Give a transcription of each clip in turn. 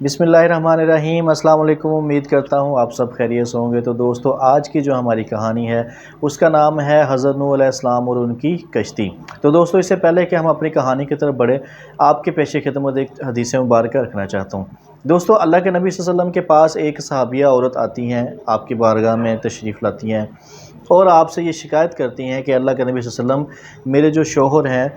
بسم اللہ الرحمن الرحیم۔ السلام علیکم، امید کرتا ہوں آپ سب خیریت سے ہوں گے۔ تو دوستو، آج کی جو ہماری کہانی ہے اس کا نام ہے حضرت نوح علیہ السلام اور ان کی کشتی۔ تو دوستو، اس سے پہلے کہ ہم اپنی کہانی کی طرف بڑھیں، آپ کے پیش خدمت ایک حدیث مبارکہ رکھنا چاہتا ہوں۔ دوستو، اللہ کے نبی صلی اللہ علیہ وسلم کے پاس ایک صحابیہ عورت آتی ہیں، آپ کی بارگاہ میں تشریف لاتی ہیں اور آپ سے یہ شکایت کرتی ہیں کہ اللہ کے نبی صلی اللہ علیہ وسلم، میرے جو شوہر ہیں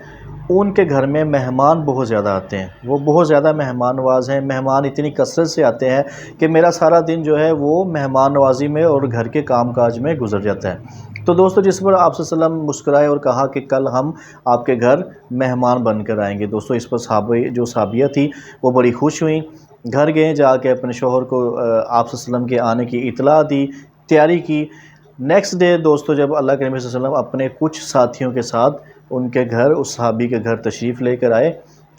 ان کے گھر میں مہمان بہت زیادہ آتے ہیں، وہ بہت زیادہ مہمان نواز ہیں، مہمان اتنی کثرت سے آتے ہیں کہ میرا سارا دن جو ہے وہ مہمان نوازی میں اور گھر کے کام کاج میں گزر جاتا ہے۔ تو دوستو، جس پر آپ صلی اللہ علیہ وسلم مسکرائے اور کہا کہ کل ہم آپ کے گھر مہمان بن کر آئیں گے۔ دوستو، اس پر صحابیہ تھی وہ بڑی خوش ہوئیں، گھر گئے، جا کے اپنے شوہر کو آپ صلی اللہ علیہ وسلم کے آنے کی اطلاع دی، تیاری کی۔ نیکسٹ ڈے دوستو، جب اللہ کے نبی صلی اللہ علیہ وسلم اپنے کچھ ساتھیوں کے ساتھ ان کے گھر، اس صحابی کے گھر تشریف لے کر آئے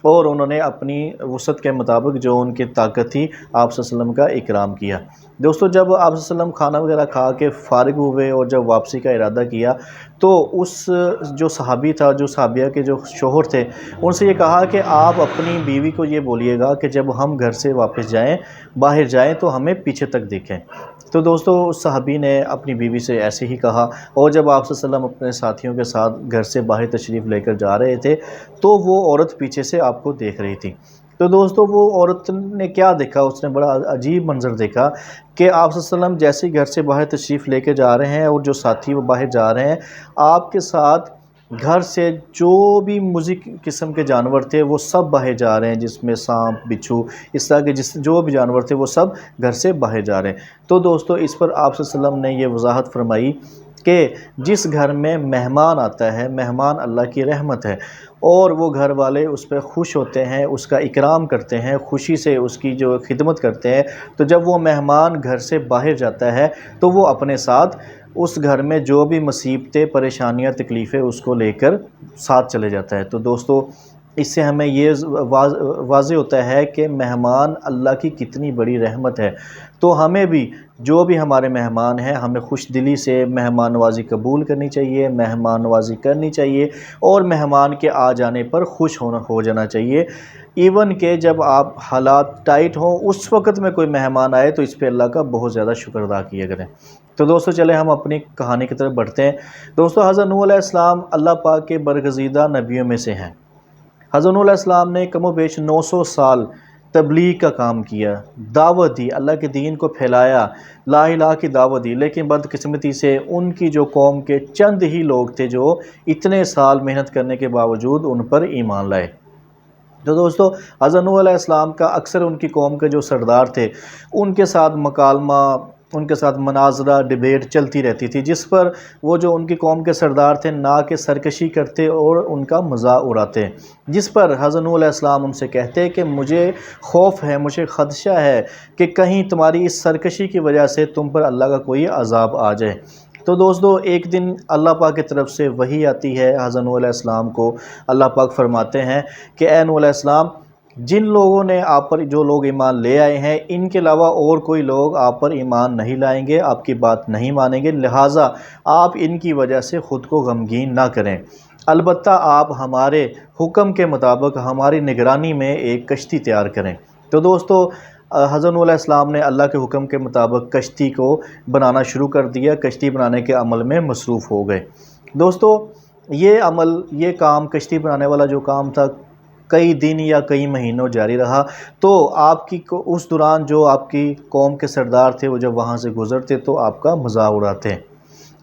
اور انہوں نے اپنی وسعت کے مطابق جو ان کی طاقت تھی آپ صلی اللہ علیہ وسلم کا اکرام کیا۔ دوستو، جب آپ صلی اللہ علیہ وسلم کھانا وغیرہ کھا کے فارغ ہوئے اور جب واپسی کا ارادہ کیا تو اس جو صحابی تھا، جو صحابیہ کے جو شوہر تھے، ان سے یہ کہا کہ آپ اپنی بیوی کو یہ بولیے گا کہ جب ہم گھر سے واپس جائیں، باہر جائیں تو ہمیں پیچھے تک دیکھیں۔ تو دوستو، اس صحابی نے اپنی بیوی سے ایسے ہی کہا، اور جب آپ صلی اللہ علیہ وسلم اپنے ساتھیوں کے ساتھ گھر سے باہر تشریف لے کر جا رہے تھے تو وہ عورت پیچھے سے آپ کو دیکھ رہی تھی۔ تو دوستو، وہ عورت نے کیا دیکھا؟ اس نے بڑا عجیب منظر دیکھا کہ آپ صلی اللہ علیہ وسلم جیسے ہی گھر سے باہر تشریف لے کے جا رہے ہیں اور جو ساتھی وہ باہر جا رہے ہیں، آپ کے ساتھ گھر سے جو بھی مضر قسم کے جانور تھے وہ سب باہر جا رہے ہیں، جس میں سانپ، بچھو، اس طرح کے جو بھی جانور تھے وہ سب گھر سے باہر جا رہے ہیں۔ تو دوستو، اس پر آپ صلی اللہ علیہ وسلم نے یہ وضاحت فرمائی کہ جس گھر میں مہمان آتا ہے، مہمان اللہ کی رحمت ہے، اور وہ گھر والے اس پہ خوش ہوتے ہیں، اس کا اکرام کرتے ہیں، خوشی سے اس کی جو خدمت کرتے ہیں، تو جب وہ مہمان گھر سے باہر جاتا ہے تو وہ اپنے ساتھ اس گھر میں جو بھی مصیبتیں، پریشانیاں، تکلیفیں اس کو لے کر ساتھ چلے جاتا ہے۔ تو دوستو، اس سے ہمیں یہ واضح ہوتا ہے کہ مہمان اللہ کی کتنی بڑی رحمت ہے۔ تو ہمیں بھی جو بھی ہمارے مہمان ہیں، ہمیں خوش دلی سے مہمان نوازی قبول کرنی چاہیے، مہمان نوازی کرنی چاہیے، اور مہمان کے آ جانے پر خوش ہو جانا چاہیے۔ ایون کہ جب آپ حالات ٹائٹ ہوں، اس وقت میں کوئی مہمان آئے تو اس پہ اللہ کا بہت زیادہ شکر ادا کیا کریں۔ تو دوستو، چلے ہم اپنی کہانی کی طرف بڑھتے ہیں۔ دوستو، حضرت نوح علیہ السلام اللہ پاک کے برگزیدہ نبیوں میں سے ہیں۔ حضرت نوح علیہ السلام نے کم و بیش 900 سال تبلیغ کا کام کیا، دعوت دی، اللہ کے دین کو پھیلایا، لا الہ کی دعوت دی، لیکن بدقسمتی سے ان کی جو قوم کے چند ہی لوگ تھے جو اتنے سال محنت کرنے کے باوجود ان پر ایمان لائے۔ تو دوستو، حضرت نوح علیہ السلام کا اکثر ان کی قوم کے جو سردار تھے ان کے ساتھ مکالمہ، ان کے ساتھ مناظرہ، ڈیبیٹ چلتی رہتی تھی، جس پر وہ جو ان کی قوم کے سردار تھے نہ کہ سرکشی کرتے اور ان کا مذاق اڑاتے، جس پر حضرت نوح علیہ السلام ان سے کہتے کہ مجھے خوف ہے، مجھے خدشہ ہے کہ کہیں تمہاری اس سرکشی کی وجہ سے تم پر اللہ کا کوئی عذاب آ جائے۔ تو دوستو، ایک دن اللہ پاک کی طرف سے وحی آتی ہے حضرت نوح علیہ السلام کو۔ اللہ پاک فرماتے ہیں کہ اے نوح علیہ السلام، جن لوگوں نے آپ پر، جو لوگ ایمان لے آئے ہیں، ان کے علاوہ اور کوئی لوگ آپ پر ایمان نہیں لائیں گے، آپ کی بات نہیں مانیں گے، لہٰذا آپ ان کی وجہ سے خود کو غمگین نہ کریں، البتہ آپ ہمارے حکم کے مطابق ہماری نگرانی میں ایک کشتی تیار کریں۔ تو دوستو، حضرت نوح علیہ السلام نے اللہ کے حکم کے مطابق کشتی کو بنانا شروع کر دیا، کشتی بنانے کے عمل میں مصروف ہو گئے۔ دوستو، یہ عمل، یہ کام، کشتی بنانے والا جو کام تھا، کئی دن یا کئی مہینوں جاری رہا۔ تو آپ کی اس دوران جو آپ کی قوم کے سردار تھے وہ جب وہاں سے گزرتے تو آپ کا مذاق اڑاتے ہیں۔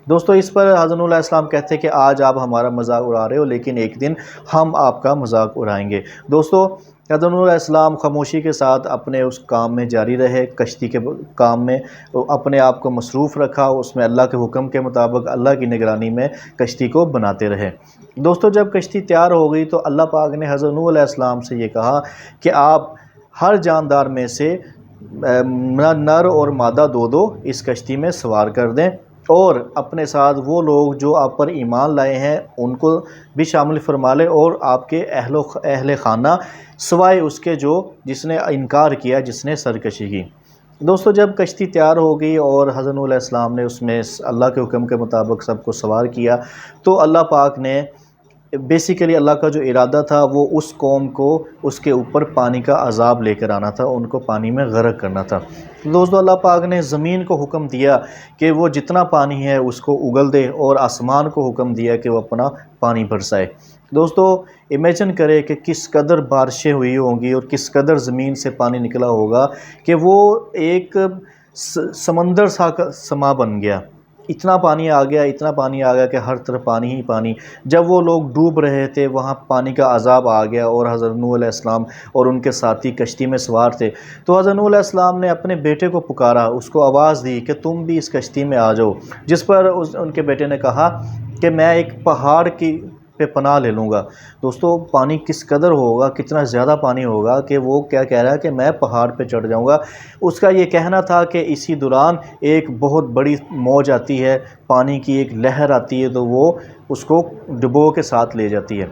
دوستو، اس پر حضرت نوح علیہ السلام کہتے ہیں کہ آج آپ ہمارا مذاق اڑا رہے ہو، لیکن ایک دن ہم آپ کا مذاق اڑائیں گے۔ دوستو، حضرت نوح علیہ السلام خاموشی کے ساتھ اپنے اس کام میں جاری رہے، کشتی کے کام میں اپنے آپ کو مصروف رکھا، اس میں اللہ کے حکم کے مطابق اللہ کی نگرانی میں کشتی کو بناتے رہے۔ دوستو، جب کشتی تیار ہو گئی تو اللہ پاک نے حضرت نوح علیہ السلام سے یہ کہا کہ آپ ہر جاندار میں سے نر اور مادہ دو اس کشتی میں سوار کر دیں، اور اپنے ساتھ وہ لوگ جو آپ پر ایمان لائے ہیں ان کو بھی شامل فرما لیں، اور آپ کے اہل خانہ سوائے اس کے جس نے انکار کیا، جس نے سرکشی کی۔ دوستو، جب کشتی تیار ہو گئی اور حضرت نوح علیہ السلام نے اس میں اللہ کے حکم کے مطابق سب کو سوار کیا تو اللہ پاک نے بیسیکلی اللہ کا جو ارادہ تھا وہ اس قوم کو اس کے اوپر پانی کا عذاب لے کر آنا تھا، ان کو پانی میں غرق کرنا تھا۔ دوستو اللہ پاک نے زمین کو حکم دیا کہ وہ جتنا پانی ہے اس کو اگل دے، اور آسمان کو حکم دیا کہ وہ اپنا پانی برسائے۔ دوستو امیجن کرے کہ کس قدر بارشیں ہوئی ہوں گی اور کس قدر زمین سے پانی نکلا ہوگا کہ وہ ایک سمندر سما بن گیا۔ اتنا پانی آ گیا، اتنا پانی آ گیا کہ ہر طرف پانی ہی پانی۔ جب وہ لوگ ڈوب رہے تھے وہاں پانی کا عذاب آ گیا، اور حضرت نوح علیہ السلام اور ان کے ساتھی کشتی میں سوار تھے، تو حضرت نوح علیہ السلام نے اپنے بیٹے کو پکارا، اس کو آواز دی کہ تم بھی اس کشتی میں آ جاؤ، جس پر ان کے بیٹے نے کہا کہ میں ایک پہاڑ پہ پناہ لے لوں گا۔ دوستو پانی کس قدر ہوگا، کتنا زیادہ پانی ہوگا کہ وہ کیا کہہ رہا ہے کہ میں پہاڑ پہ چڑھ جاؤں گا۔ اس کا یہ کہنا تھا کہ اسی دوران ایک بہت بڑی موج آتی ہے، پانی کی ایک لہر آتی ہے، تو وہ اس کو ڈبو کے ساتھ لے جاتی ہے۔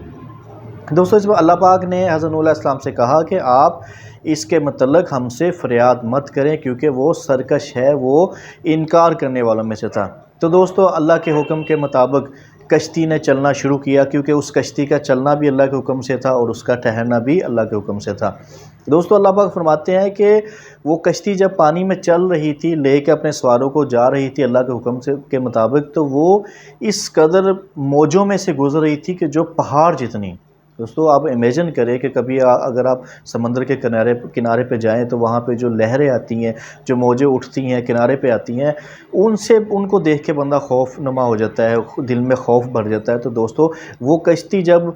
دوستو اس میں اللہ پاک نے حضرت نوح علیہ السلام سے کہا کہ آپ اس کے متعلق ہم سے فریاد مت کریں، کیونکہ وہ سرکش ہے، وہ انکار کرنے والوں میں سے تھا۔ تو دوستو اللہ کے حکم کے مطابق کشتی نے چلنا شروع کیا، کیونکہ اس کشتی کا چلنا بھی اللہ کے حکم سے تھا اور اس کا ٹھہرنا بھی اللہ کے حکم سے تھا۔ دوستو اللہ پاک فرماتے ہیں کہ وہ کشتی جب پانی میں چل رہی تھی، لے کے اپنے سواروں کو جا رہی تھی اللہ کے حکم کے مطابق، تو وہ اس قدر موجوں میں سے گزر رہی تھی کہ جو پہاڑ جتنی۔ دوستو آپ امیجن کریں کہ کبھی اگر آپ سمندر کے کنارے پہ جائیں تو وہاں پہ جو لہریں آتی ہیں، جو موجیں اٹھتی ہیں کنارے پہ آتی ہیں، ان کو دیکھ کے بندہ خوف نما ہو جاتا ہے، دل میں خوف بھر جاتا ہے۔ تو دوستو وہ کشتی جب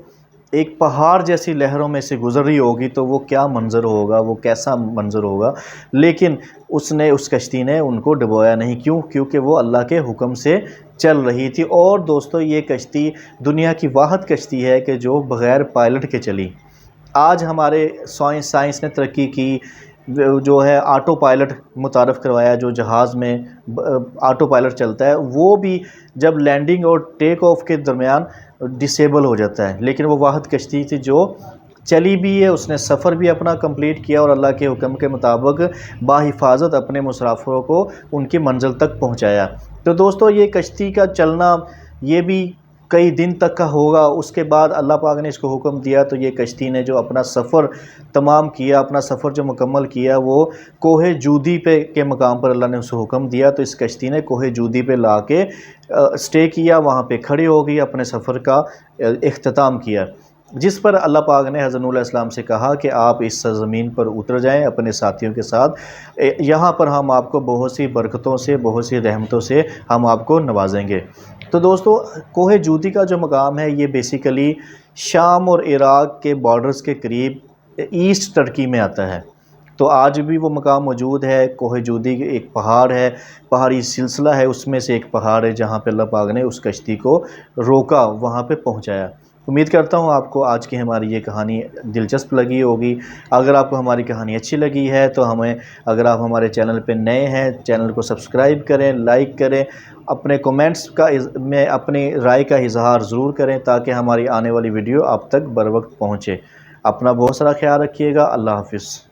ایک پہاڑ جیسی لہروں میں سے گزر رہی ہوگی تو وہ کیا منظر ہوگا، وہ کیسا منظر ہوگا، لیکن اس کشتی نے ان کو ڈبویا نہیں۔ کیوں؟ کیونکہ وہ اللہ کے حکم سے چل رہی تھی۔ اور دوستو یہ کشتی دنیا کی واحد کشتی ہے کہ جو بغیر پائلٹ کے چلی۔ آج ہمارے سائنس نے ترقی کی، جو ہے آٹو پائلٹ متعارف کروایا، جو جہاز میں آٹو پائلٹ چلتا ہے، وہ بھی جب لینڈنگ اور ٹیک آف کے درمیان ڈسیبل ہو جاتا ہے، لیکن وہ واحد کشتی تھی جو چلی بھی ہے، اس نے سفر بھی اپنا کمپلیٹ کیا اور اللہ کے حکم کے مطابق باحفاظت اپنے مسافروں کو ان کی منزل تک پہنچایا۔ تو دوستو یہ کشتی کا چلنا یہ بھی کئی دن تک کا ہوگا۔ اس کے بعد اللہ پاک نے اس کو حکم دیا، تو یہ کشتی نے جو اپنا سفر تمام کیا، اپنا سفر جو مکمل کیا، وہ کوہ جودی کے مقام پر اللہ نے اس کو حکم دیا، تو اس کشتی نے کوہ جودی پہ لا کے اسٹے کیا، وہاں پہ کھڑی ہو گئی، اپنے سفر کا اختتام کیا، جس پر اللہ پاک نے حضرت نوح علیہ السلام سے کہا کہ آپ اس سرزمین پر اتر جائیں اپنے ساتھیوں کے ساتھ، یہاں پر ہم آپ کو بہت سی برکتوں سے، بہت سی رحمتوں سے ہم آپ کو نوازیں گے۔ تو دوستو کوہ جودی کا جو مقام ہے یہ بیسیکلی شام اور عراق کے بارڈرز کے قریب ایسٹ ترکی میں آتا ہے۔ تو آج بھی وہ مقام موجود ہے۔ کوہ جودی ایک پہاڑ ہے، پہاڑی سلسلہ ہے، اس میں سے ایک پہاڑ ہے جہاں پہ اللہ پاک نے اس کشتی کو روکا، وہاں پہ پہنچایا۔ امید کرتا ہوں آپ کو آج کی ہماری یہ کہانی دلچسپ لگی ہوگی۔ اگر آپ کو ہماری کہانی اچھی لگی ہے تو اگر آپ ہمارے چینل پہ نئے ہیں، چینل کو سبسکرائب کریں، لائک کریں، اپنے کومنٹس میں اپنی رائے کا اظہار ضرور کریں تاکہ ہماری آنے والی ویڈیو آپ تک بر وقت پہنچے۔ اپنا بہت سارا خیال رکھیے گا۔ اللہ حافظ۔